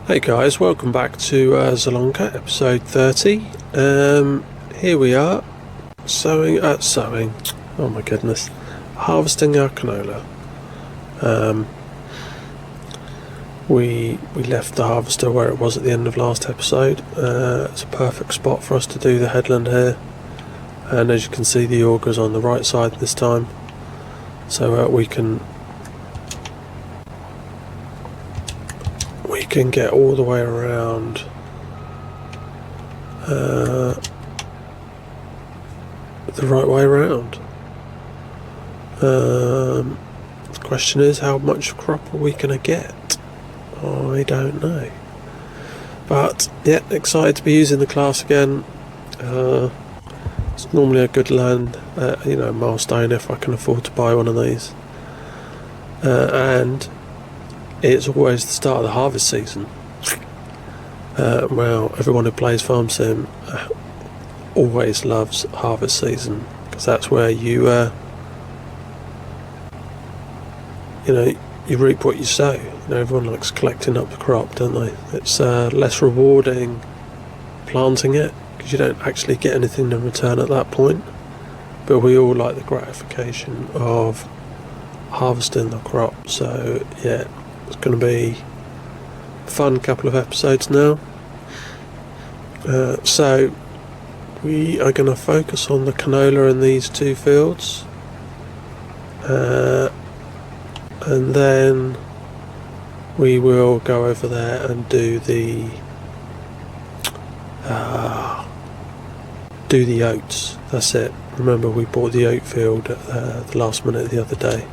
Hey guys, welcome back to Zielonka, episode 30. Here we are, sowing, oh my goodness, harvesting our canola. We left the harvester where it was at the end of last episode. It's a perfect spot for us to do the headland here. And as you can see, the auger's on the right side this time. So we can get all the way around the right way around. The question is, how much crop are we going to get? I don't know. But yeah, excited to be using the class again. It's normally a good milestone if I can afford to buy one of these. And it's always the start of the harvest season. Well, everyone who plays Farm Sim always loves harvest season, because that's where you reap what you sow. Everyone likes collecting up the crop, don't they? It's less rewarding planting it, because you don't actually get anything in return at that point. But we all like the gratification of harvesting the crop. So yeah, it's going to be a fun couple of episodes now. So we are going to focus on the canola in these two fields, and then we will go over there and do the oats. That's it. Remember, we bought the oat field at the last minute the other day,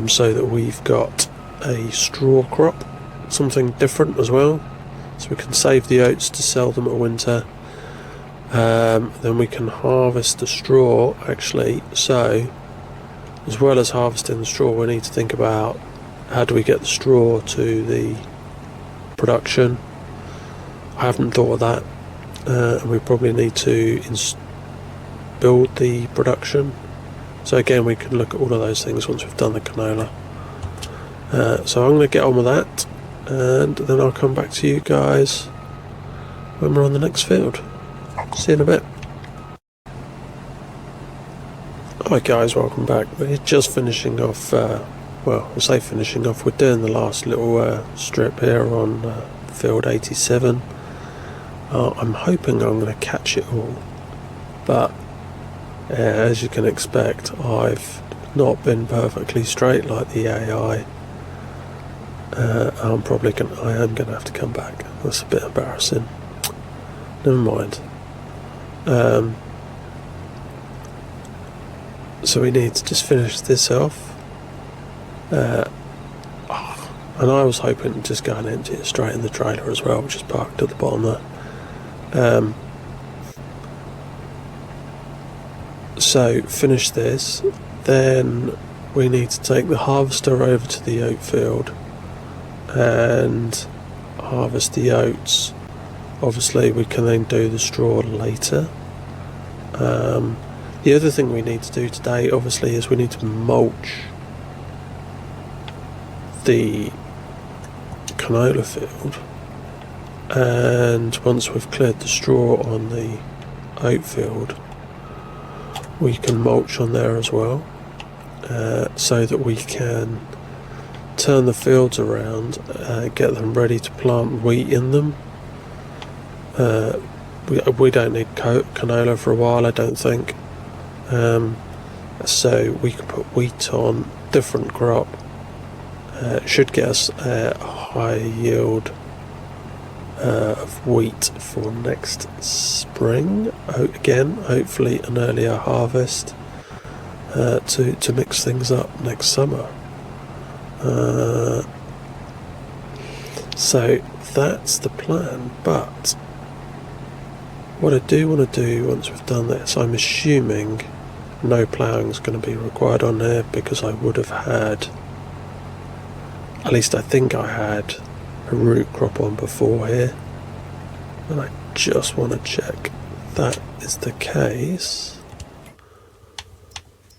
so that we've got a straw crop, something different as well, so we can save the oats to sell them at winter. Then we can harvest the straw actually. So as well as harvesting the straw, we need to think about how do we get the straw to the production. I haven't thought of that, and we probably need to build the production. So again, we can look at all of those things once we've done the canola. So I'm going to get on with that, and then I'll come back to you guys when we're on the next field. See you in a bit. Hi guys, welcome back. We're just finishing off, finishing off, we're doing the last little strip here on field 87. I'm hoping I'm going to catch it all, but as you can expect, I've not been perfectly straight like the AI. I am going to have to come back. That's a bit embarrassing. Never mind. So we need to just finish this off. And I was hoping to just go and empty it straight in the trailer as well, which is parked at the bottom there. So finish this, then we need to take the harvester over to the oat field and harvest the oats. Obviously we can then do the straw later. The other thing we need to do today obviously is we need to mulch the canola field, and once we've cleared the straw on the oat field, we can mulch on there as well, so that we can turn the fields around, get them ready to plant wheat in them. We don't need canola for a while, I don't think. So we can put wheat on, different crop. Should get us a high yield of wheat for next spring. Again, hopefully an earlier harvest to mix things up next summer. So that's the plan. But what I do want to do once we've done this, I'm assuming no ploughing is going to be required on there, because I would have had, at least I think I had, a root crop on before here, and I just want to check that is the case,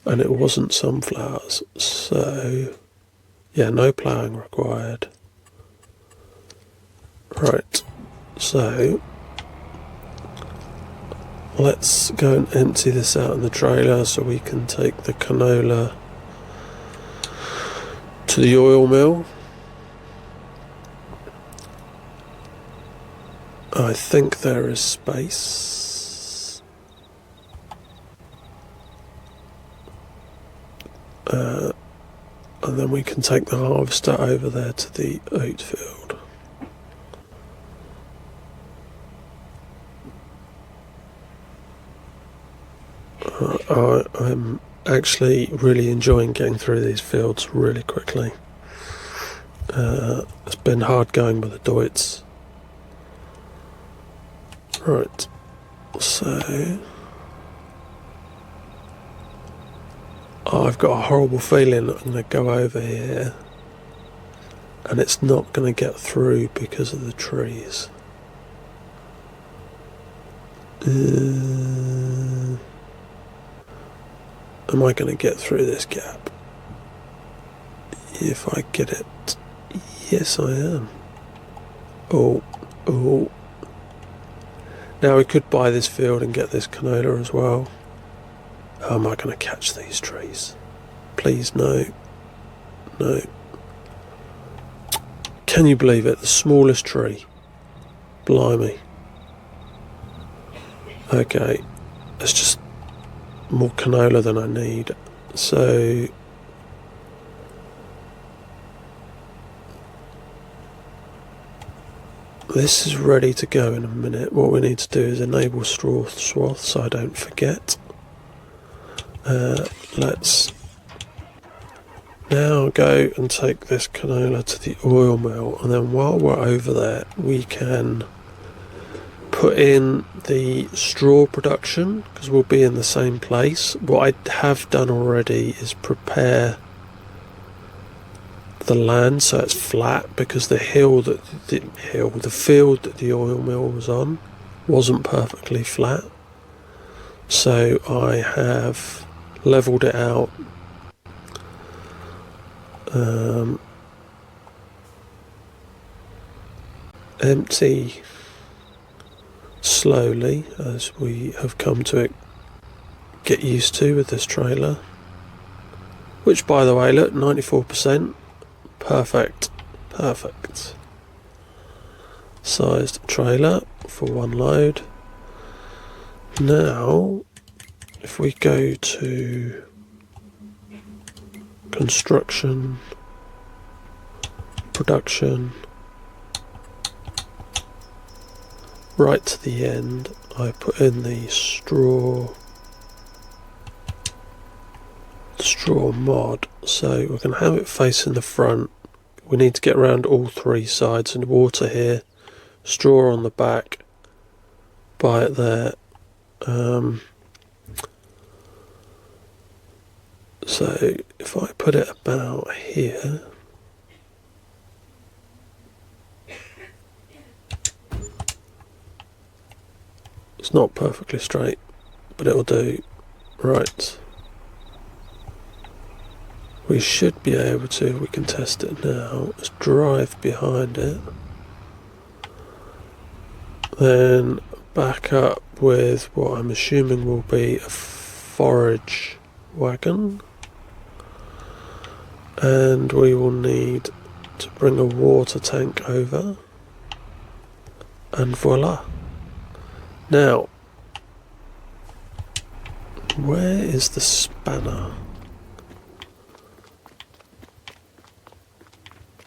and it wasn't sunflowers. So yeah, no ploughing required. Right, so let's go and empty this out in the trailer so we can take the canola to the oil mill. I think there is space. And then we can take the harvester over there to the oat field. I'm actually really enjoying getting through these fields really quickly. It's been hard going with the Deutz. Right, so I've got a horrible feeling that I'm going to go over here and it's not going to get through because of the trees. Am I going to get through this gap? If I get it, yes I am. Oh. Now we could buy this field and get this canola as well. How am I going to catch these trees? Please, no. No. Can you believe it? The smallest tree. Blimey. Okay. It's just more canola than I need. So this is ready to go in a minute. What we need to do is enable straw swath so I don't forget. Let's now go and take this canola to the oil mill, and then while we're over there we can put in the straw production because we'll be in the same place. What I have done already is prepare the land so it's flat because the field that the oil mill was on wasn't perfectly flat. So I have levelled it out, empty slowly as we have come to get used to with this trailer, which by the way, look, 94%, perfect sized trailer for one load. Now if we go to construction, production, right to the end, I put in the straw mod, so we're going to have it facing the front. We need to get around all three sides, and water here, straw on the back, buy it there. So if I put it about here, it's not perfectly straight, but it'll do. Right. We should be able to, if we can test it now, let's drive behind it. Then back up with what I'm assuming will be a forage wagon. And we will need to bring a water tank over. And voila. Now, where is the spanner?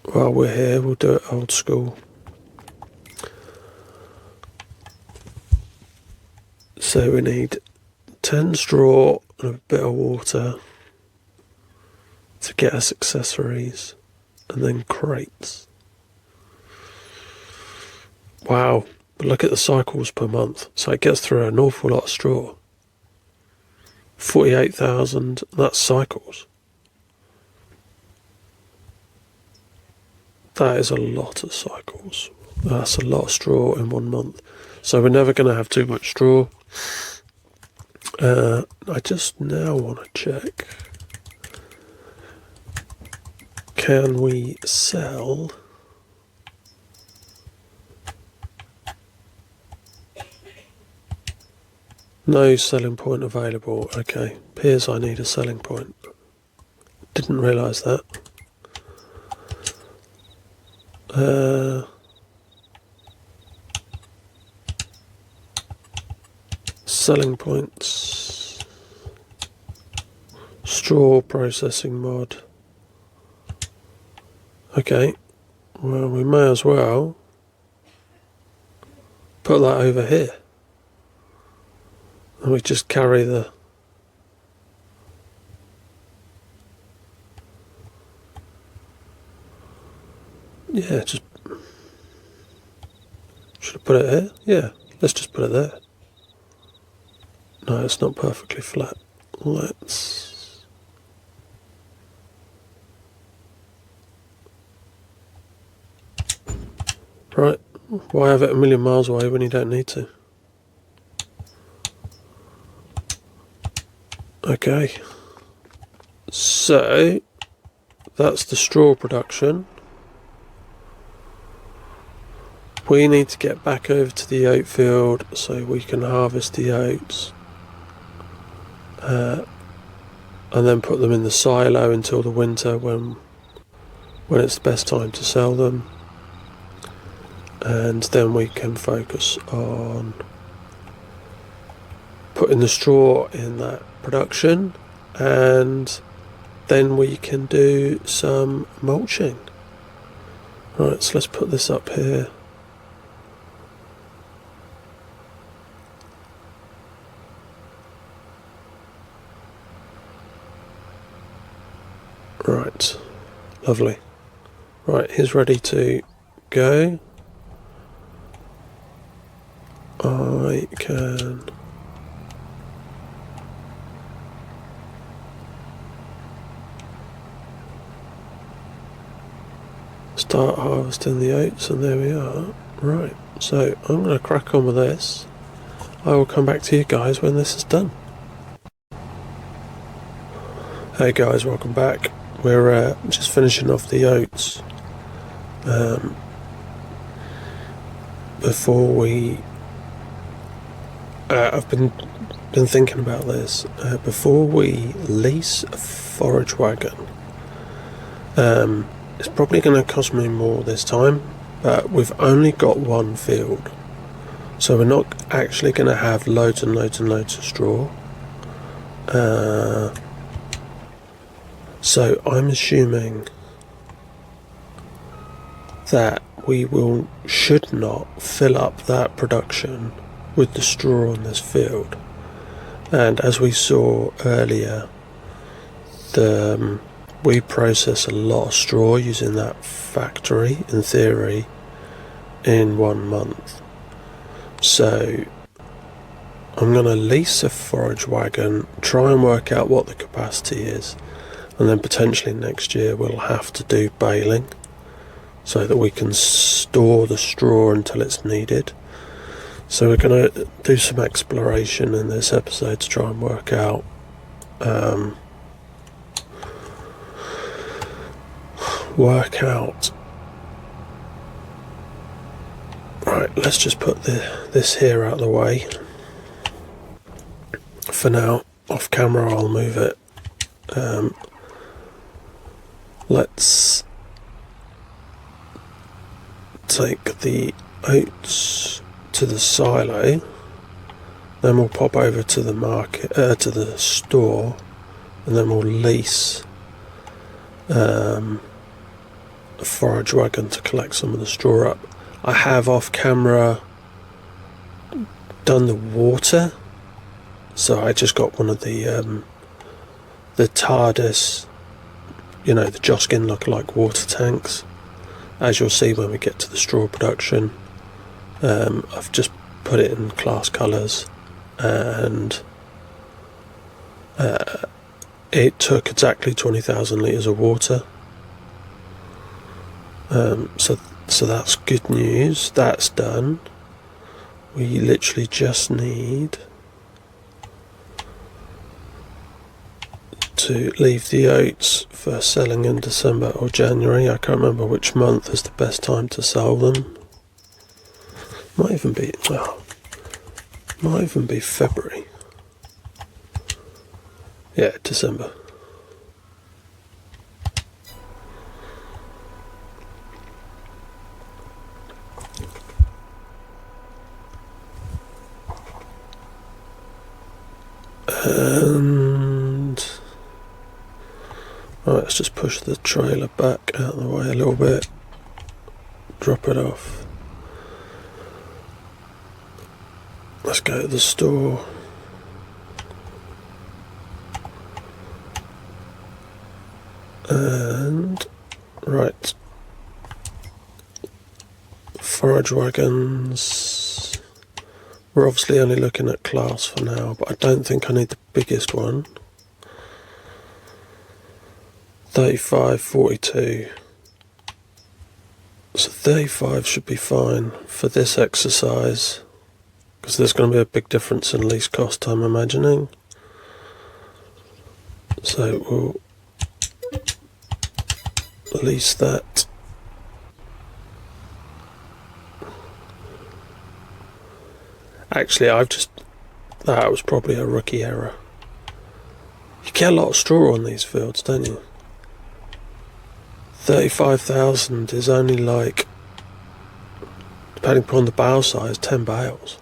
While we're here, we'll do it old school. So we need 10 straw and a bit of water to get us accessories, and then crates. Wow, but look at the cycles per month. So it gets through an awful lot of straw. 48,000, that's cycles. That is a lot of cycles. That's a lot of straw in 1 month. So we're never going to have too much straw. I just now want to check. Can we sell No selling point available. Okay, appears I need a selling point. Didn't realise that. Selling points. Straw processing mod. Okay, well we may as well put that over here. And we just carry the... Yeah, just... Should I put it here? Yeah, let's just put it there. No, it's not perfectly flat. Let's... Right, why have it a million miles away when you don't need to? Okay, so that's the straw production. We need to get back over to the oat field so we can harvest the oats and then put them in the silo until the winter when it's the best time to sell them, and then we can focus on putting the straw in that production, and then we can do some mulching. Right, so let's put this up here. Right, lovely. Right, he's ready to go. I can start harvesting the oats, and there we are. Right, so I'm going to crack on with this. I will come back to you guys when this is done. Hey guys, welcome back. We're just finishing off the oats. Before we... I've been thinking about this. Before we lease a forage wagon, it's probably going to cost me more this time, but we've only got one field, so we're not actually going to have loads and loads and loads of straw. So I'm assuming that we should not fill up that production with the straw on this field. And as we saw earlier, we process a lot of straw using that factory, in theory, in 1 month. So I'm going to lease a forage wagon, try and work out what the capacity is, and then potentially next year we'll have to do baling so that we can store the straw until it's needed. So we're going to do some exploration in this episode to try and work out right, let's just put this here out of the way for now. Off camera I'll move it. Let's take the oats to the silo, then we'll pop over to the market, to the store, and then we'll lease a forage wagon to collect some of the straw up. I have off camera done the water, so I just got one of the TARDIS, the Joskin look-alike water tanks. As you'll see when we get to the straw production, I've just put it in class colours, and it took exactly 20,000 litres of water. So that's good news. That's done. We literally just need to leave the oats for selling in December or January. I can't remember which month is the best time to sell them. Might even be February. Yeah, December. And right, let's just push the trailer back out of the way a little bit, drop it off. Let's go to the store. And right, forage wagons. We're obviously only looking at class for now, but I don't think I need the biggest one. 35, 42. So 35 should be fine for this exercise, because there's going to be a big difference in lease cost, I'm imagining. So we'll lease that. Actually, that was probably a rookie error. You get a lot of straw on these fields, don't you? 35,000 is only like, depending upon the bale size, 10 bales.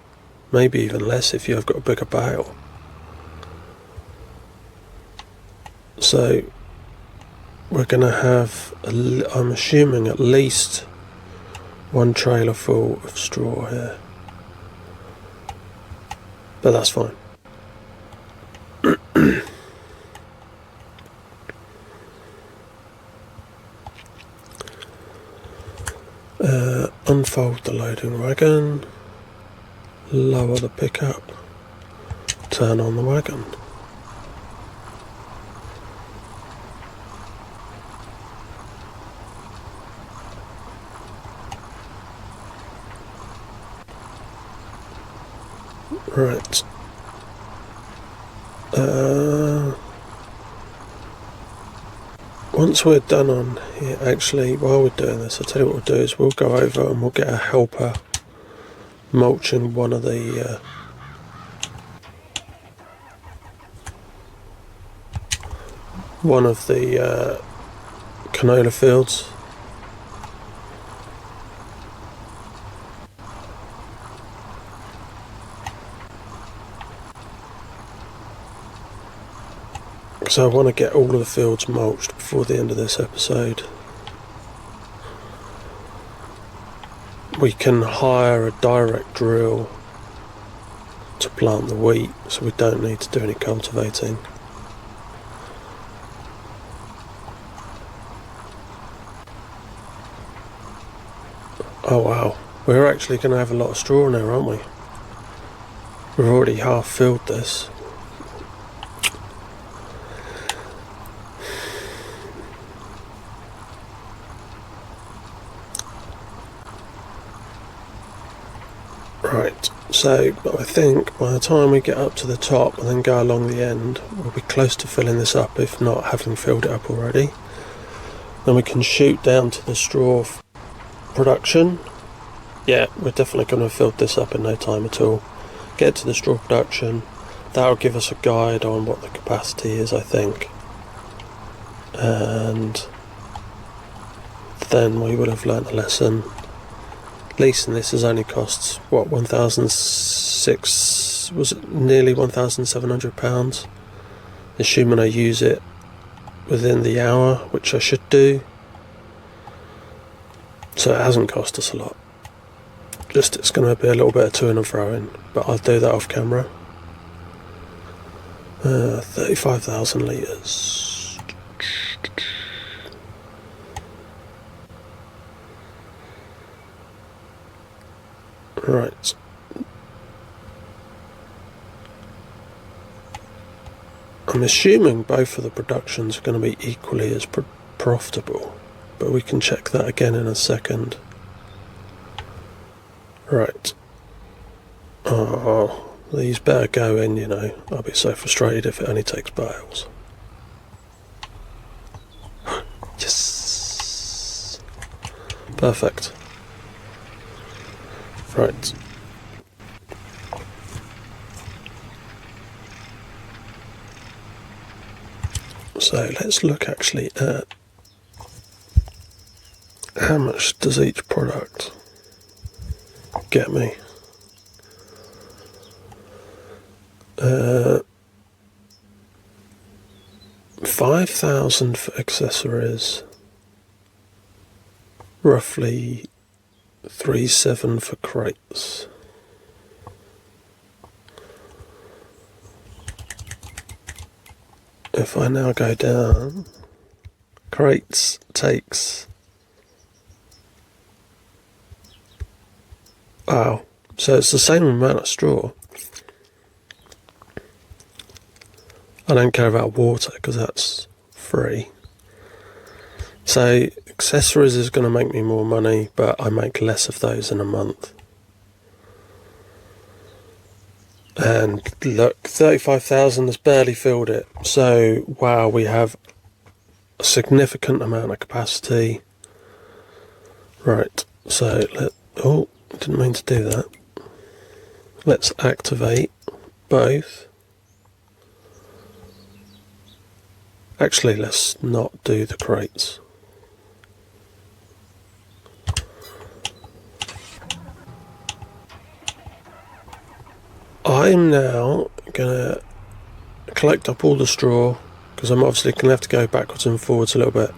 Maybe even less if you've got a bigger bale. So we're going to have, I'm assuming, at least one trailer full of straw here. But that's fine. Unfold the loading wagon, lower the pickup, turn on the wagon. Right. Once we're done on here, actually, while we're doing this, I'll tell you what we'll do is we'll go over and we'll get a helper mulching one of the canola fields. So I want to get all of the fields mulched before the end of this episode. We can hire a direct drill to plant the wheat, so we don't need to do any cultivating. Oh wow, we're actually going to have a lot of straw now, aren't we? We've already half filled this. Right, so I think by the time we get up to the top and then go along the end, we'll be close to filling this up, if not having filled it up already. Then we can shoot down to the straw production. Yeah, we're definitely going to have filled this up in no time at all. Get to the straw production. That'll give us a guide on what the capacity is, I think. And then we will have learnt a lesson. Leasing this has only costs, what, 1,600, was it nearly £1,700? Assuming I use it within the hour, which I should do. So it hasn't cost us a lot. Just it's going to be a little bit of to and fro-in, but I'll do that off camera. 35,000 litres. Right. I'm assuming both of the productions are going to be equally as profitable, but we can check that again in a second. Right. Oh, these better go in, you know. I'll be so frustrated if it only takes bales. Yes. Perfect. Right. So let's look actually at how much does each product get me. 5,000 for accessories, roughly 3,700 for crates. If I now go down, crates takes, wow, so it's the same amount of straw. I don't care about water because that's free. So accessories is going to make me more money, but I make less of those in a month. And look, 35,000 has barely filled it. So wow, we have a significant amount of capacity. Right, so didn't mean to do that. Let's activate both. Actually, let's not do the crates. I'm now going to collect up all the straw, because I'm obviously going to have to go backwards and forwards a little bit.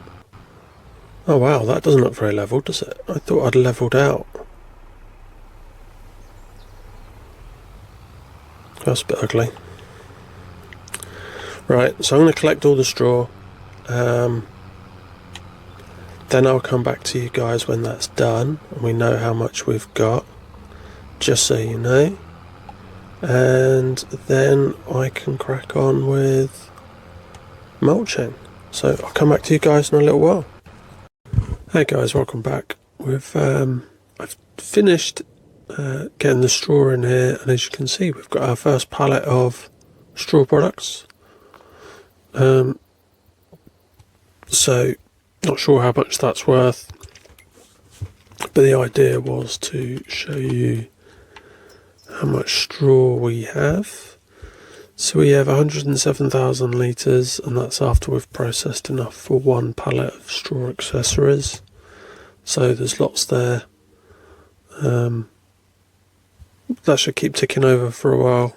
Oh wow, that doesn't look very level, does it? I thought I'd levelled out. That's a bit ugly. Right, so I'm going to collect all the straw. Then I'll come back to you guys when that's done and we know how much we've got, just so you know. And then I can crack on with mulching. So I'll come back to you guys in a little while. Hey guys, welcome back. I've finished getting the straw in here, and as you can see, we've got our first pallet of straw products. So not sure how much that's worth, but the idea was to show you how much straw we have. So we have 107,000 litres, and that's after we've processed enough for one pallet of straw accessories. So there's lots there. That should keep ticking over for a while.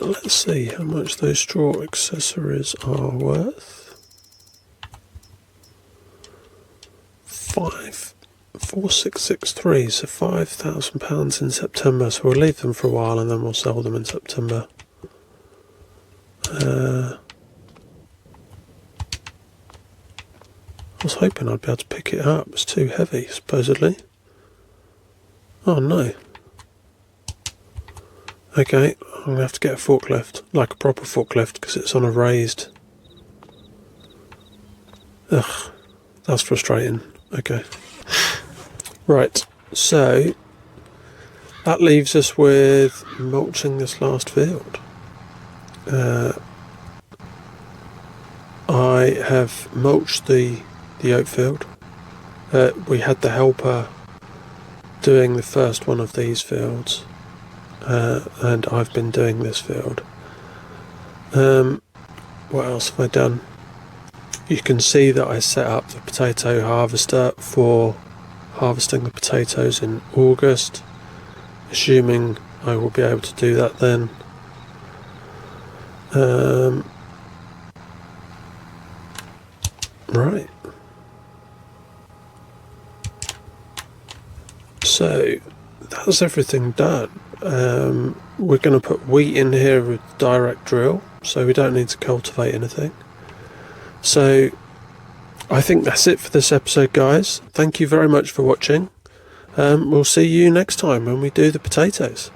Let's see how much those straw accessories are worth. 4,663, so £5,000 in September. So we'll leave them for a while and then we'll sell them in September. I was hoping I'd be able to pick it up. It's too heavy, supposedly. Oh no. Okay, I'm going to have to get a forklift, like a proper forklift, because it's on a raised... Ugh, that's frustrating. Okay. Right, so that leaves us with mulching this last field. I have mulched the oat field. We had the helper doing the first one of these fields. And I've been doing this field. What else have I done? You can see that I set up the potato harvester for harvesting the potatoes in August, assuming I will be able to do that then. Right. So that's everything done. We're going to put wheat in here with direct drill, so we don't need to cultivate anything. So I think that's it for this episode, guys. Thank you very much for watching. We'll see you next time when we do the potatoes.